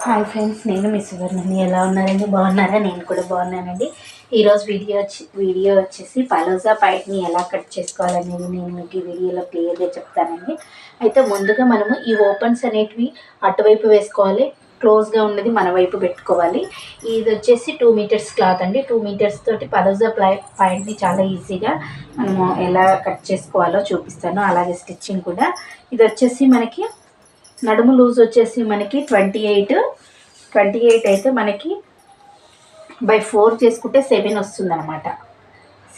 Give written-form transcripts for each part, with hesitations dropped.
Hi friends, నేను మీ సువర్ణని. ఎలా ఉన్నారండి? బాగున్నారా? నేను కూడా బాగున్నానండి. ఈరోజు వీడియో వచ్చేసి పలోజా పైట్ని ఎలా కట్ చేసుకోవాలనేది నేను మీకు ఈ వీడియోలో క్లియర్గా చెప్తానండి. అయితే ముందుగా మనము ఈ ఓపెన్స్ అనేటివి అటువైపు వేసుకోవాలి, క్లోజ్గా ఉన్నది మన వైపు పెట్టుకోవాలి. ఇది వచ్చేసి 2 మీటర్స్ క్లాత్ అండి. 2 మీటర్స్ తోటి పలోజా పాయింట్ని చాలా ఈజీగా మనము ఎలా కట్ చేసుకోవాలో చూపిస్తాను. అలాగే స్టిచ్చింగ్ కూడా. ఇది వచ్చేసి మనకి నడుము లూజ్ వచ్చేసి మనకి 28 అయితే మనకి బై 4 చేసుకుంటే 7 వస్తుంది అనమాట.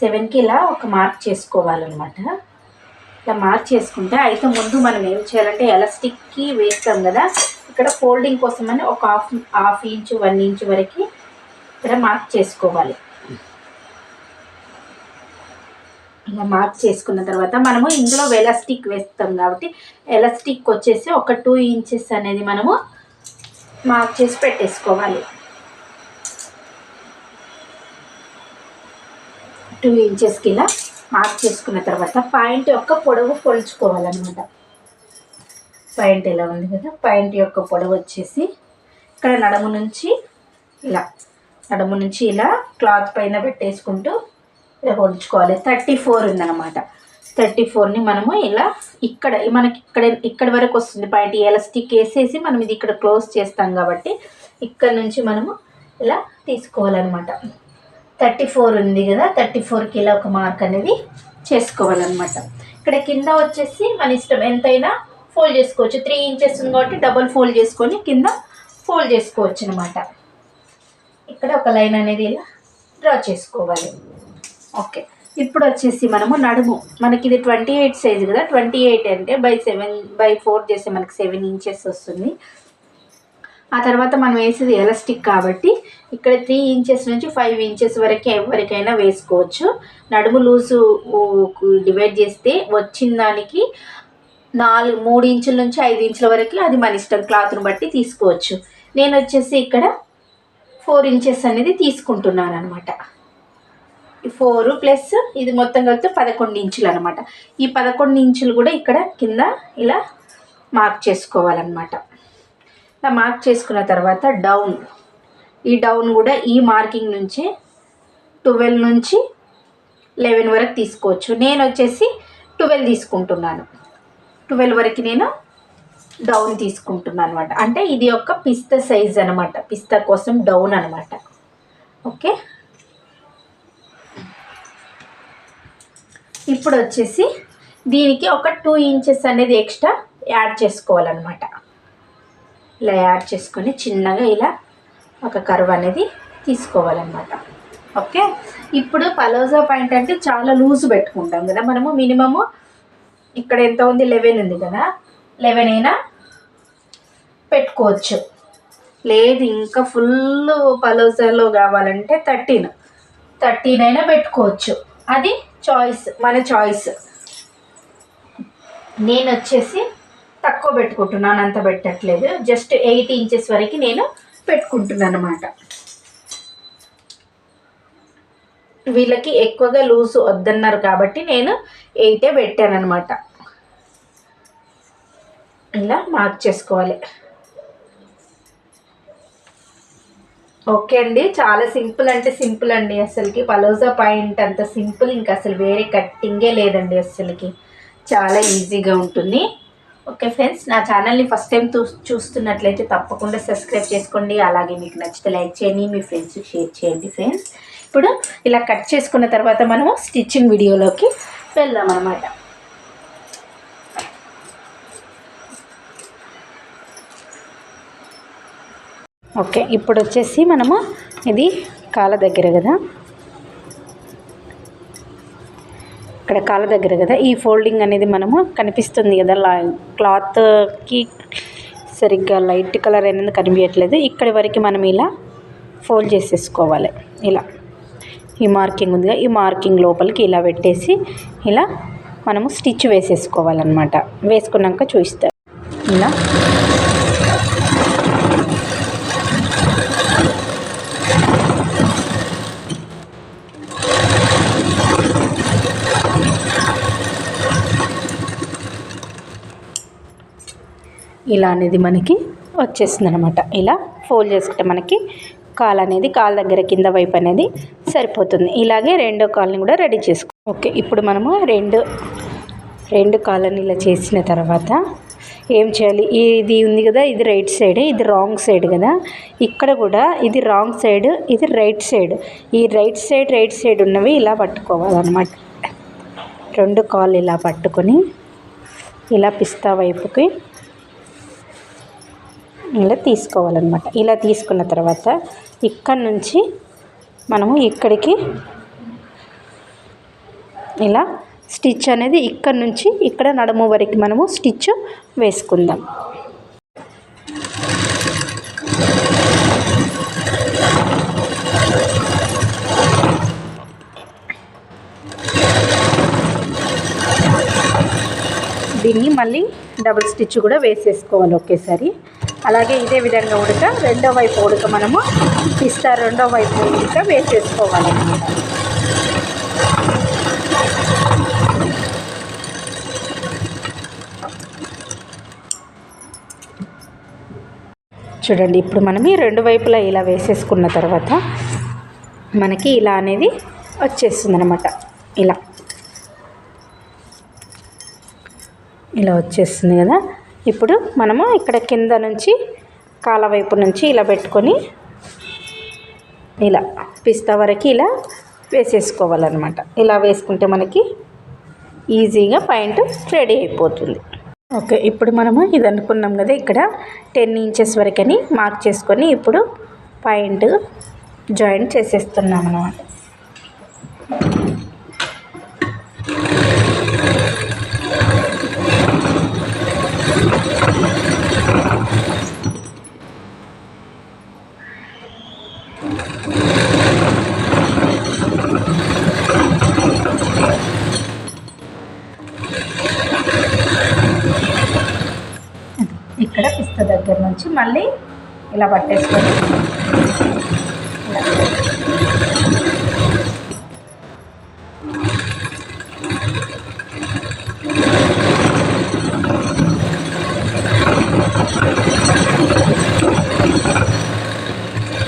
7కి ఇలా ఒక మార్క్ చేసుకోవాలన్నమాట. ఇలా మార్క్ చేసుకుంటే అయితే ముందు మనం ఏం చేయాలంటే ఎలాస్టిక్కి వేస్తాం కదా, ఇక్కడ ఫోల్డింగ్ కోసమని ఒక హాఫ్ ఇంచు 1 ఇంచు వరకు ఇక్కడ మార్క్ చేసుకోవాలి. ఇలా మార్క్ చేసుకున్న తర్వాత మనము ఇందులో ఎలాస్టిక్ వేస్తాం కాబట్టి ఎలాస్టిక్ వచ్చేసి ఒక 2 ఇంచెస్ అనేది మనము మార్క్ చేసి పెట్టేసుకోవాలి. 2 ఇంచెస్కి ఇలా మార్క్ చేసుకున్న తర్వాత పాయింట్ యొక్క పొడవు కొలుచుకోవాలన్నమాట. పాయింట్ ఎలా ఉంది కదా, పాయింట్ యొక్క పొడవు వచ్చేసి ఇక్కడ నడుము నుంచి ఇలా క్లాత్ పైన పెట్టేసుకుంటూ ఇలా కొలుచుకోవాలి. 34 ఉందన్నమాట. 34ని మనము ఇలా మనకి ఇక్కడ వరకు వస్తుంది పాయింట్. ఎలాస్టిక్ వేసేసి మనం ఇది ఇక్కడ క్లోజ్ చేస్తాం కాబట్టి ఇక్కడ నుంచి మనము ఇలా తీసుకోవాలన్నమాట. 34 ఉంది కదా, 34కి ఇలా ఒక మార్క్ అనేది చేసుకోవాలన్నమాట. ఇక్కడ కింద వచ్చేసి మన ఇష్టం ఎంతైనా ఫోల్డ్ చేసుకోవచ్చు. 3 ఇంచెస్ ఉంది కాబట్టి డబుల్ ఫోల్డ్ చేసుకొని కింద ఫోల్డ్ చేసుకోవచ్చు అనమాట. ఇక్కడ ఒక లైన్ అనేది ఇలా డ్రా చేసుకోవాలి. ఓకే, ఇప్పుడు వచ్చేసి మనము నడుము, మనకి ఇది 28 సైజు కదా, 28 అంటే బై 4 చేస్తే మనకి 7 ఇంచెస్ వస్తుంది. ఆ తర్వాత మనం వేసేది ఎలాస్టిక్ కాబట్టి ఇక్కడ 3 ఇంచెస్ నుంచి 5 ఇంచెస్ వరకు ఎవరికైనా వేసుకోవచ్చు. నడుము లూజు డివైడ్ చేస్తే వచ్చిన దానికి 3 ఇంచుల నుంచి 5 ఇంచుల వరకు అది మన ఇష్టం, క్లాత్ను బట్టి తీసుకోవచ్చు. నేను వచ్చేసి ఇక్కడ 4 ఇంచెస్ అనేది తీసుకుంటున్నాను అనమాట. 4 ప్లస్ ఇది మొత్తం కలిపితే 11 ఇంచులు అనమాట. ఈ 11 ఇంచులు కూడా ఇక్కడ కింద ఇలా మార్క్ చేసుకోవాలన్నమాట. ఇలా మార్క్ చేసుకున్న తర్వాత ఈ డౌన్ కూడా ఈ మార్కింగ్ నుంచి 12 నుంచి 11 వరకు తీసుకోవచ్చు. నేను వచ్చేసి 12 తీసుకుంటున్నాను. 12 వరకు నేను డౌన్ తీసుకుంటున్నాను అనమాట. అంటే ఇది ఒక పిస్తా సైజ్ అనమాట, పిస్తా కోసం డౌన్ అనమాట. ఓకే, ఇప్పుడు వచ్చేసి దీనికి ఒక 2 ఇంచెస్ అనేది ఎక్స్ట్రా యాడ్ చేసుకోవాలన్నమాట. ఇలా యాడ్ చేసుకొని చిన్నగా ఇలా ఒక కర్వ్ అనేది తీసుకోవాలన్నమాట. ఓకే, ఇప్పుడు పలోజా పాయింట్ అంటే చాలా లూజ్ పెట్టుకుంటాం కదా మనము. మినిమము ఇక్కడ ఎంత ఉంది, 11 ఉంది కదా, 11 అయినా పెట్టుకోవచ్చు. లేదు ఇంకా ఫుల్ పలోజాలో కావాలంటే 13 అయినా పెట్టుకోవచ్చు. అది మన చాయిస్. నేను వచ్చేసి తక్కువ పెట్టుకుంటున్నాను, అంత పెట్టట్లేదు. జస్ట్ 8 ఇంచెస్ వరకు నేను పెట్టుకుంటున్నాను అనమాట. వీళ్ళకి ఎక్కువగా లూజ్ వద్దన్నారు కాబట్టి నేను 8 పెట్టాను అనమాట. ఇలా మార్క్ చేసుకోవాలి. ఓకే అండి, చాలా సింపుల్ అంటే సింపుల్ అండి. అసలుకి పలోజా పాయింట్ అంత సింపుల్, ఇంకా అసలు వేరే కట్టింగే లేదండి. అసలుకి చాలా ఈజీగా ఉంటుంది. ఓకే ఫ్రెండ్స్, నా ఛానల్ని ఫస్ట్ టైం చూస్తున్నట్లయితే తప్పకుండా సబ్స్క్రైబ్ చేసుకోండి. అలాగే మీకు నచ్చితే లైక్ చేయండి, మీ ఫ్రెండ్స్కి షేర్ చేయండి ఫ్రెండ్స్. ఇప్పుడు ఇలా కట్ చేసుకున్న తర్వాత మనము స్టిచ్చింగ్ వీడియోలోకి వెళ్దాం అన్నమాట. ఓకే, ఇప్పుడు వచ్చేసి మనము ఇది కాళ్ళ దగ్గర కదా, ఇక్కడ కాళ్ళ దగ్గర కదా ఈ ఫోల్డింగ్ అనేది మనము కనిపిస్తుంది కదా, క్లాత్కి సరిగ్గా లైట్ కలర్ అనేది కనిపించట్లేదు. ఇక్కడి వరకు మనం ఇలా ఫోల్డ్ చేసేసుకోవాలి. ఇలా ఈ మార్కింగ్ ఉందిగా, ఈ మార్కింగ్ లోపలికి ఇలా పెట్టేసి ఇలా మనము స్టిచ్ వేసేసుకోవాలన్నమాట. వేసుకున్నాక చూపిస్తారు. ఇలా ఇలా అనేది మనకి వచ్చేస్తుంది అనమాట. ఇలా ఫోల్డ్ చేసుకుంటే మనకి కాలు అనేది కాలు దగ్గర కింద వైపు అనేది సరిపోతుంది. ఇలాగే రెండో కాలుని కూడా రెడీ చేసుకో. ఓకే, ఇప్పుడు మనము రెండు కాళ్ళని ఇలా చేసిన తర్వాత ఏం చేయాలి, ఇది ఉంది కదా, ఇది రైట్ సైడ్, ఇది రాంగ్ సైడ్ కదా, ఇక్కడ కూడా ఇది రాంగ్ సైడ్, ఇది రైట్ సైడ్. ఈ రైట్ సైడ్ ఉన్నవి ఇలా పట్టుకోవాలన్నమాట. రెండు కాళ్ళు ఇలా పట్టుకొని ఇలా పిస్తా వైపుకి ఇలా తీసుకోవాలన్నమాట. ఇలా తీసుకున్న తర్వాత ఇక్కడ నుంచి మనము ఇక్కడికి ఇలా స్టిచ్ అనేది ఇక్కడ నుంచి ఇక్కడ నడుము వరకు మనము స్టిచ్ వేసుకుందాం. దీన్ని మళ్ళీ డబుల్ స్టిచ్ కూడా వేసేసుకోవాలి ఒకేసారి. అలాగే ఇదే విధంగా ఉడక రెండో వైపు ఉడక మనము పిస్తా రెండో వైపు ఉడక వేసేసుకోవాలి అన్నమాట. చూడండి, ఇప్పుడు మనం ఈ రెండు వైపులా ఇలా వేసేసుకున్న తర్వాత మనకి ఇలా అనేది వచ్చేస్తుంది అనమాట. ఇలా వచ్చేస్తుంది కదా. ఇప్పుడు మనము ఇక్కడ కింద నుంచి కాళ్ళ వైపు నుంచి ఇలా పెట్టుకొని ఇలా పిస్తా వరకు ఇలా వేసేసుకోవాలన్నమాట. ఇలా వేసుకుంటే మనకి ఈజీగా పాయింట్ రెడీ అయిపోతుంది. ఓకే, ఇప్పుడు మనము ఇది అనుకున్నాం కదా, ఇక్కడ 10 ఇంచెస్ వరకని మార్క్ చేసుకొని ఇప్పుడు పాయింట్ జాయింట్ చేసేస్తున్నాం అన్నమాట. ఇక్కడ పిస్తా దగ్గర నుంచి మళ్ళీ ఇలా పట్టేసుకొని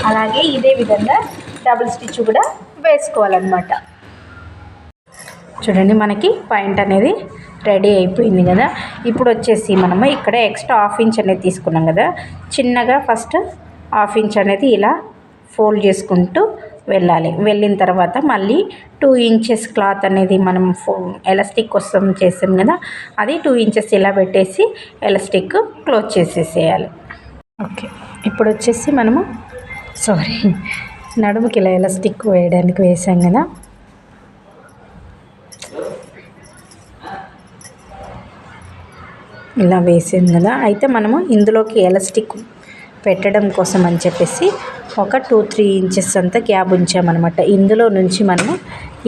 అలాగే ఇదే విధంగా డబుల్ స్టిచ్ కూడా వేసుకోవాలన్నమాట. చూడండి, మనకి పాయింట్ అనేది రెడీ అయిపోయింది కదా. ఇప్పుడు వచ్చేసి మనము ఇక్కడ ఎక్స్ట్రా 1/2 ఇంచ్ అనేది తీసుకున్నాం కదా, చిన్నగా ఫస్ట్ 1/2 ఇంచ్ అనేది ఇలా ఫోల్డ్ చేసుకుంటూ వెళ్ళిన తర్వాత మళ్ళీ 2 ఇంచెస్ క్లాత్ అనేది మనం ఎలాస్టిక్ కోసం చేసాం కదా, అది 2 ఇంచెస్ ఇలా పెట్టేసి ఎలాస్టిక్ క్లోజ్ చేసేసేయాలి. ఓకే, ఇప్పుడు వచ్చేసి మనము నడుముకి ఇలా ఎలాస్టిక్ వేయడానికి వేసాం కదా, ఇలా వేసాం కదా. అయితే మనము ఇందులోకి ఎలాస్టిక్ పెట్టడం కోసం అని చెప్పేసి ఒక 2-3 ఇంచెస్ అంతా గ్యాప్ ఉంచామన్నమాట. ఇందులో నుంచి మనము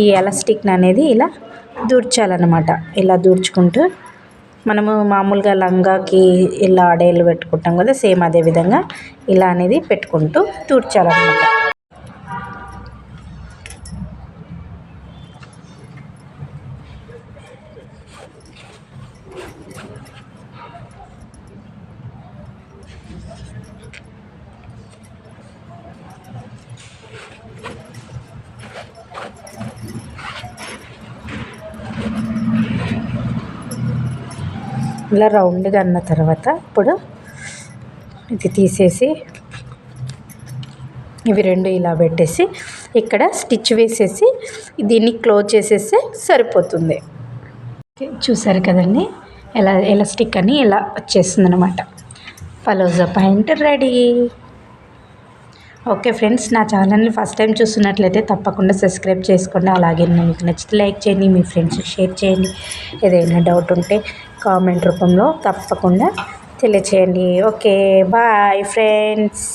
ఈ ఎలాస్టిక్ని అనేది ఇలా దూర్చాలన్నమాట. ఇలా దూర్చుకుంటూ మనము మామూలుగా లంగాకి ఇలా అడేలు పెట్టుకుంటాం కదా, సేమ్ అదే విధంగా ఇలా అనేది పెట్టుకుంటూ దూర్చాలన్నమాట. ఇలా రౌండ్గా అన్న తర్వాత ఇప్పుడు ఇది తీసేసి ఇవి రెండు ఇలా పెట్టేసి ఇక్కడ స్టిచ్ వేసేసి దీన్ని క్లోజ్ చేసేస్తే సరిపోతుంది. చూసారు కదండి, ఎలాస్టిక్ అని ఇలా వచ్చేస్తుంది అనమాట. పలోజా పాయింట్ రెడీ. ఓకే ఫ్రెండ్స్, నా ఛానల్ని ఫస్ట్ టైం చూస్తున్నట్లయితే తప్పకుండా సబ్స్క్రైబ్ చేసుకోండి. అలాగే మీకు నచ్చితే లైక్ చేయండి, మీ ఫ్రెండ్స్కి షేర్ చేయండి. ఏదైనా డౌట్ ఉంటే కామెంట్ రూపంలో తప్పకుండా తెలియచేయండి. Okay, bye friends.